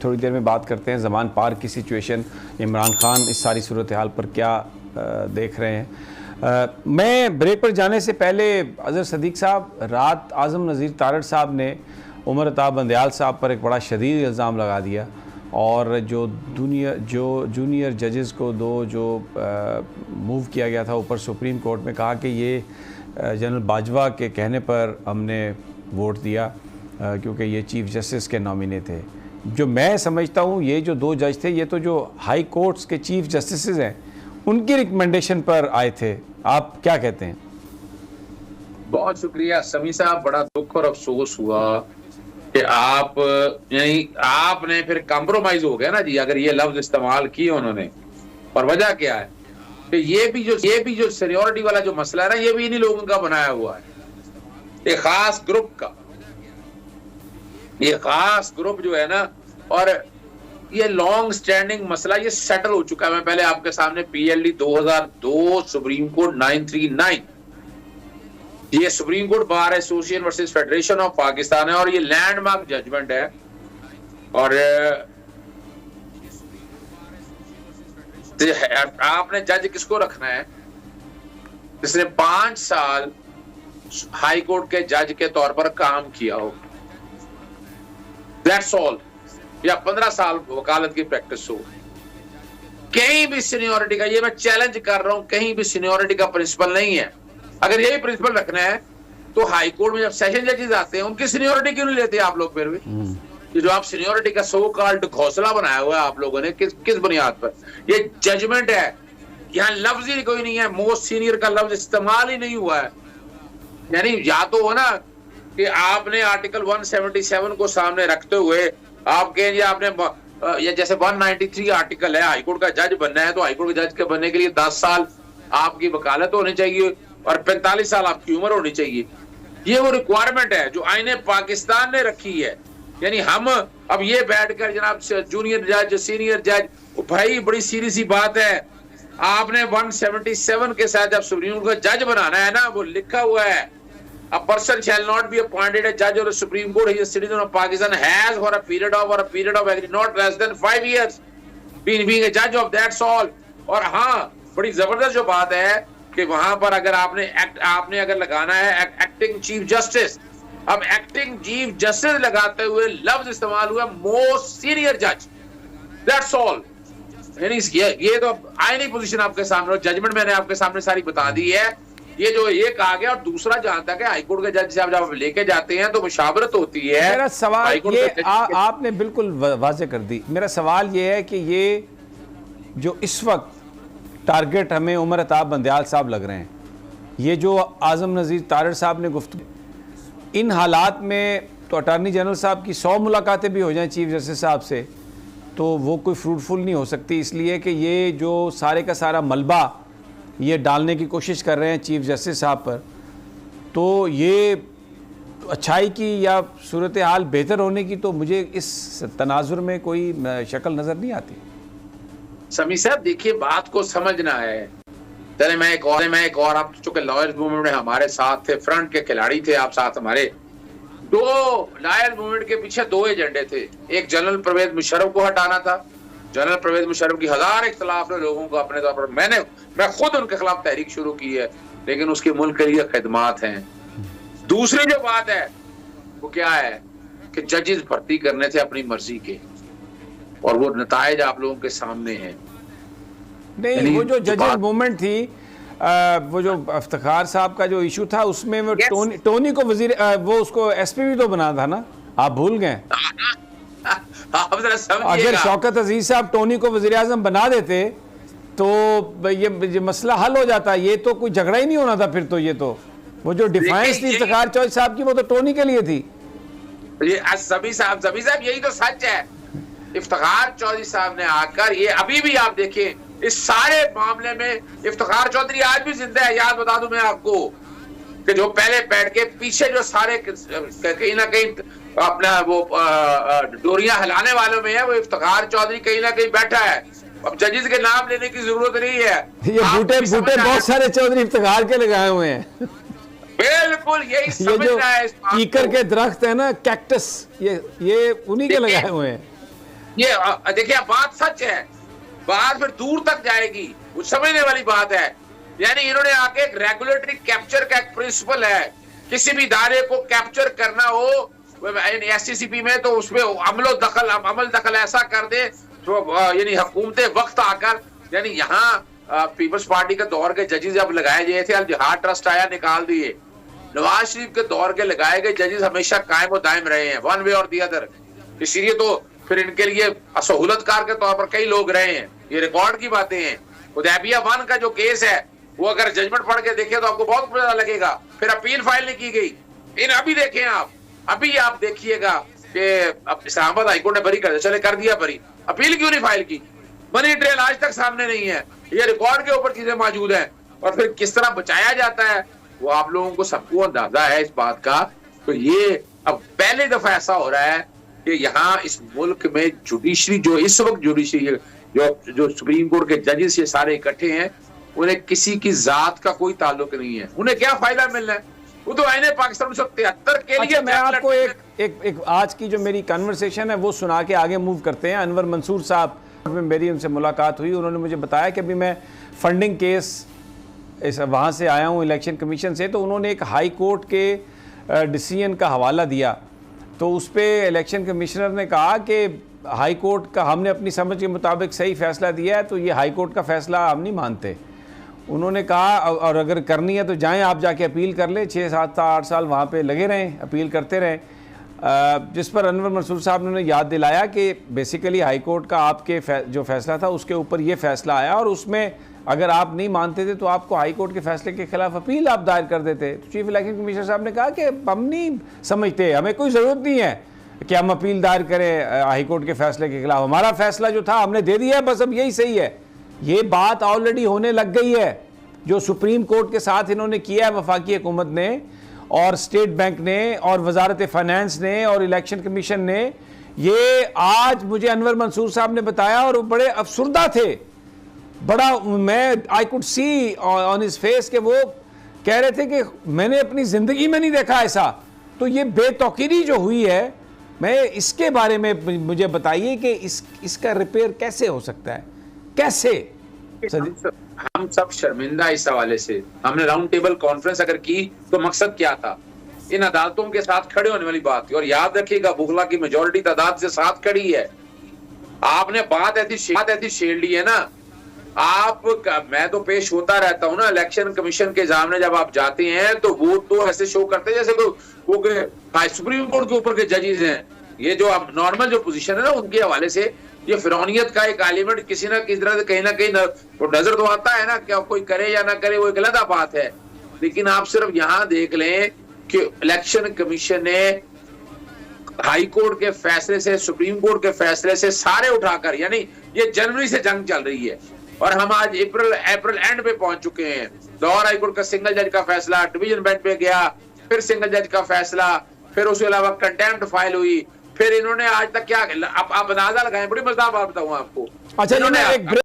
थोड़ी देर में बात करते हैं ज़मान पार्क की सिचुएशन, इमरान खान इस सारी सूरत हाल पर क्या देख रहे हैं। मैं ब्रेक पर जाने से पहले अज़हर सदीक साहब, रात आज़म नज़ीर तारड़ साहब ने उमर अता बंदयाल साहब पर एक बड़ा शदीद इल्ज़ाम लगा दिया और जो जूनियर जजेस को जो मूव किया गया था ऊपर सुप्रीम कोर्ट में, कहा कि ये जनरल बाजवा के कहने पर हमने वोट दिया क्योंकि ये चीफ़ जस्टिस के नॉमिनी थे। जो मैं समझता हूँ ये जो दो जज थे, ये तो जो हाई कोर्ट्स के चीफ़ जस्टिस हैं उनकी रिकमेंडेशन पर आए थे। आप क्या कहते हैं? बहुत शुक्रिया समी साहब, बड़ा दुख और अफसोस हुआ कि आपने फिर कॉम्प्रोमाइज हो गया ना जी, अगर ये लफ्ज इस्तेमाल किए उन्होंने। और वजह क्या है कि ये भी जो सीनियरिटी वाला जो मसला है ना, ये भी इन्हीं लोगों का बनाया हुआ है, एक खास ग्रुप का। ये खास ग्रुप जो है ना, और ये लॉन्ग स्टैंडिंग मसला ये सेटल हो चुका है। मैं पहले आपके सामने PLD 2002 सुप्रीम कोर्ट 939, ये supreme court bar association versus federation of Pakistan है और ये लैंडमार्क जजमेंट है। और आपने जज किसको रखना है जिसने 5 साल हाई कोर्ट के जज के तौर पर काम किया हो, दैट्स ऑल, या 15 साल वकालत की प्रैक्टिस हो। कहीं भी सीनियरिटी का, ये मैं चैलेंज कर रहा हूं, कहीं भी सीनियरिटी का प्रिंसिपल नहीं है। अगर यही प्रिंसिपल रखना है तो हाई कोर्ट में जब सेशन जजेस आते हैं उनकी सीनियरिटी क्यों नहीं लेते आप लोग? फिर भी ये जो आप सीनियरिटी का सो कॉल्ड घोंसला बनाया हुआ है आप लोगों ने, किस बुनियाद पर? ये जजमेंट है, यहाँ लफ्ज ही कोई नहीं है, मोस्ट सीनियर का लफ्ज इस्तेमाल ही नहीं हुआ है। यानी या तो हो ना कि आपने आर्टिकल 177 को सामने रखते हुए आप कहें आपने या जैसे 193 आर्टिकल है, हाईकोर्ट का जज बनना है तो हाईकोर्ट के जज के बनने के लिए 10 साल आपकी वकालत होनी चाहिए और 45 साल आपकी उम्र होनी चाहिए। ये वो रिक्वायरमेंट है जो आईने पाकिस्तान ने रखी है। यानी हम अब ये बैठकर जनाब जूनियर जज, सीनियर जज, भाई बड़ी सीधी सी बात है, आपने 177 के साथ जब सुप्रीम कोर्ट का जज बनाना है ना, वो लिखा हुआ है, a person shall not be appointed a judge of the Supreme Court, he is a citizen of Pakistan, has for a period of not less than 5 years being a judge of, that's all। और हाँ, बड़ी जबरदस्त जो बात है कि वहां पर अगर आपने अगर लगाना है एक्टिंग चीफ जस्टिस, अब एक्टिंग चीफ जस्टिस लगाते हुए लफ्ज इस्तेमाल हुआ मोस्ट सीनियर जज, दैट्स ऑल। यानी ये तो आईनी पोजीशन आपके सामने, जजमेंट मैंने आपके सामने सारी बता दी है। ये जो एक आ गया, और दूसरा जहां तक है हाईकोर्ट के जज साहब जब लेके जाते हैं तो मुशावरत होती है। मेरा सवाल ये आपने बिल्कुल वाज़ेह कर दी। मेरा सवाल ये है कि ये जो इस वक्त टारगेट हमें उमर अता बंदयाल साहब लग रहे हैं, ये जो आज़म नज़ीर तारड़ साहब ने गुफ्तगू, इन हालात में तो अटार्नी जनरल साहब की 100 मुलाकातें भी हो जाएं चीफ जस्टिस साहब से तो वो कोई फ्रूटफुल नहीं हो सकती, इसलिए कि ये जो सारे का सारा मलबा ये डालने की कोशिश कर रहे हैं चीफ जस्टिस साहब पर, तो ये अच्छाई की या सूरत हाल बेहतर होने की तो मुझे इस तनाजुर में कोई शक्ल नज़र नहीं आती। समी साहब देखिए, बात को समझना है। चले मैं एक और आप चूंकि लॉयर्स मूवमेंट में हमारे साथ थे, फ्रंट के खिलाड़ी थे आप साथ हमारे, दो लॉयर्स मूवमेंट के पीछे 2 एजेंडे थे। एक जनरल परवेज मुशर्रफ को हटाना था। जनरल परवेज मुशर्रफ की 1000 इख्तलाफ ने लोगों को अपने तौर पर, मैं खुद उनके खिलाफ तहरीक शुरू की है, लेकिन उसके मुल्क के लिए खिदमात हैं। दूसरी जो बात है वो क्या है कि जजेस भर्ती करने थे अपनी मर्जी के, और वो नतायज आप लोगों के सामने हैं। नहीं, वो जो जजेस मूवमेंट थी, वो जो इफ्तिखार साहब का जो इशू था उसमें वो टोनी को वजीर, वो उसको SP भी तो बना था ना, आप भूल गए? अगर शौकत अजीज साहब टोनी को वजीर आजम बना देते तो ये मसला हल हो जाता। ये तो कोई झगड़ा ही नहीं होना था फिर तो। ये तो वो जो डिफाइंस थी इफ्तिखार चौधरी साहब की, वो तो टोनी के लिए थी। ये सभी साहब यही तो सच है। इफ्तिखार चौधरी साहब ने आकर, ये अभी भी आप देखें इस सारे मामले में इफ्तिखार चौधरी आज भी जिंदा है। याद बता दूं मैं आपको कि जो पहले बैठ के पीछे जो सारे कहीं ना कहीं अपना वो डोरियां हिलाने वालों में है, वो इफ्तिखार चौधरी कहीं ना कहीं बैठा है। अब जजेस के नाम लेने की जरूरत नहीं है। ये बूटे बहुत सारे चौधरी इफ्तिखार के लगाए हुए हैं। बिल्कुल यही समझना है। कीकर के दरख्त है ना, कैक्टस, ये उन्हीं के लगाए हुए हैं। ये देखिए बात सच है, बात फिर दूर तक जाएगी, वो समझने वाली बात है। यानी इन्होंने आके एक रेगुलेटरी कैप्चर का एक प्रिंसिपल है, किसी भी इदारे को कैप्चर करना हो एससीसीपी में तो उसमें अमल दखल ऐसा कर दे तो यानी हुकूमत वक्त आकर, यानी यहाँ पीपल्स पार्टी के दौर के जजेस जब लगाए गए थे, अल जिहाद ट्रस्ट आया निकाल दिए। नवाज शरीफ के दौर के लगाए गए जजेस हमेशा कायम और दायम रहे हैं, वन वे और दी अदर। इसीलिए तो फिर इनके लिए सहूलतकार के तौर पर कई लोग रहे हैं, ये रिकॉर्ड की बातें हैं। हुदैबिया 1 का जो केस है वो अगर जजमेंट पढ़ के देखे तो आपको बहुत पता लगेगा। फिर अपील फाइल नहीं की गई, इन अभी देखें आप, अभी आप देखिएगा कि इस्लामाबाद हाईकोर्ट ने बरी कर दिया, चले कर दिया बरी, अपील क्यों नहीं फाइल की? मनी ट्रेल आज तक सामने नहीं है, ये रिकॉर्ड के ऊपर चीजें मौजूद हैं। और फिर किस तरह बचाया जाता है वो आप लोगों को सबको अंदाजा है इस बात का। तो ये अब पहली दफा ऐसा हो रहा है कि यहाँ इस मुल्क में जुडिशरी, जो इस वक्त जुडिशरी जो सुप्रीम कोर्ट के जजेस ये सारे इकट्ठे हैं, उन्हें किसी की जात का कोई ताल्लुक नहीं है। उन्हें क्या फायदा मिलना है? वो तो आईने पाकिस्तान 1973 के लिए। अच्छा, मैं आपको एक आज की जो मेरी कन्वर्सेशन है वो सुना के आगे मूव करते हैं। अनवर मंसूर साहब में मेरी उनसे मुलाकात हुई, उन्होंने मुझे बताया कि अभी मैं फंडिंग केस वहाँ से आया हूँ इलेक्शन कमीशन से, तो उन्होंने एक हाई कोर्ट के डिसीजन का हवाला दिया। तो उस पर इलेक्शन कमिश्नर ने कहा कि हाई कोर्ट का हमने अपनी समझ के मुताबिक सही फैसला दिया है, तो ये हाई कोर्ट का फैसला हम नहीं मानते। उन्होंने कहा और अगर करनी है तो जाएं, आप जाके अपील कर लें, 6, 7, 8 साल वहाँ पे लगे रहें, अपील करते रहें। जिस पर अनवर मंसूर साहब ने याद दिलाया कि बेसिकली हाई कोर्ट का आपके जो फैसला था उसके ऊपर ये फैसला आया, और उसमें अगर आप नहीं मानते थे तो आपको हाई कोर्ट के फैसले के खिलाफ अपील आप दायर कर देते। तो चीफ इलेक्शन कमिश्नर साहब ने कहा कि हम नहीं समझते, हमें कोई ज़रूरत नहीं है कि हम अपील दायर करें हाई कोर्ट के फैसले के खिलाफ, हमारा फैसला जो था हमने दे दिया है, बस अब यही सही है। ये बात ऑलरेडी होने लग गई है जो सुप्रीम कोर्ट के साथ इन्होंने किया है वफाकी हुकूमत ने और स्टेट बैंक ने और वजारत फाइनेंस ने और इलेक्शन कमीशन ने। ये आज मुझे अनवर मंसूर साहब ने बताया और वो बड़े अफसुर्दा थे, बड़ा मैं I could see on his face कि वो कह रहे थे कि मैंने अपनी ज़िंदगी में नहीं देखा ऐसा। तो ये बेतौकीरी जो हुई है, मैं इसके बारे में मुझे बताइए कि इसका रिपेयर कैसे हो सकता है, कैसे? हम सब शर्मिंदा इस हवाले से। हमने राउंड टेबल कॉन्फ्रेंस अगर की तो मकसद क्या था? इन अदालतों के साथ खड़े होने वाली बात थी। और याद रखिएगा बुगला की मेजोरिटी तादाद से साथ खड़ी है। आपने बात ऐसी छेड़ ली है ना, मैं तो पेश होता रहता हूँ ना इलेक्शन कमीशन के सामने, जब आप जाते हैं तो वो तो ऐसे शो करते हैं जैसे वो सुप्रीम कोर्ट के ऊपर के जजेस हैं। ये जो अब नॉर्मल जो पोजीशन है ना उनके हवाले से ये फिरौनियत का एक एलिमेंट किसी ना किसी तरह से कहीं ना कहीं तो नजर तो आता है ना, क्या कोई करे या ना करे वो एक अलग बात है। लेकिन आप सिर्फ यहाँ देख लें कि इलेक्शन कमीशन ने हाई कोर्ट के फैसले से, सुप्रीम कोर्ट के फैसले से सारे उठाकर, यानी ये जनवरी से जंग चल रही है और हम आज अप्रैल एंड पे पहुंच चुके हैं। लाहौर हाई कोर्ट का सिंगल जज का फैसला डिवीजन बेंच पे गया, फिर सिंगल जज का फैसला, फिर उसके अलावा कंटेम्प्ट फाइल हुई, फिर इन्होंने आज तक क्या आप अंदाजा लगाएं, बड़ी मजेदार बात बताऊं आपको। अच्छा, इन्होंने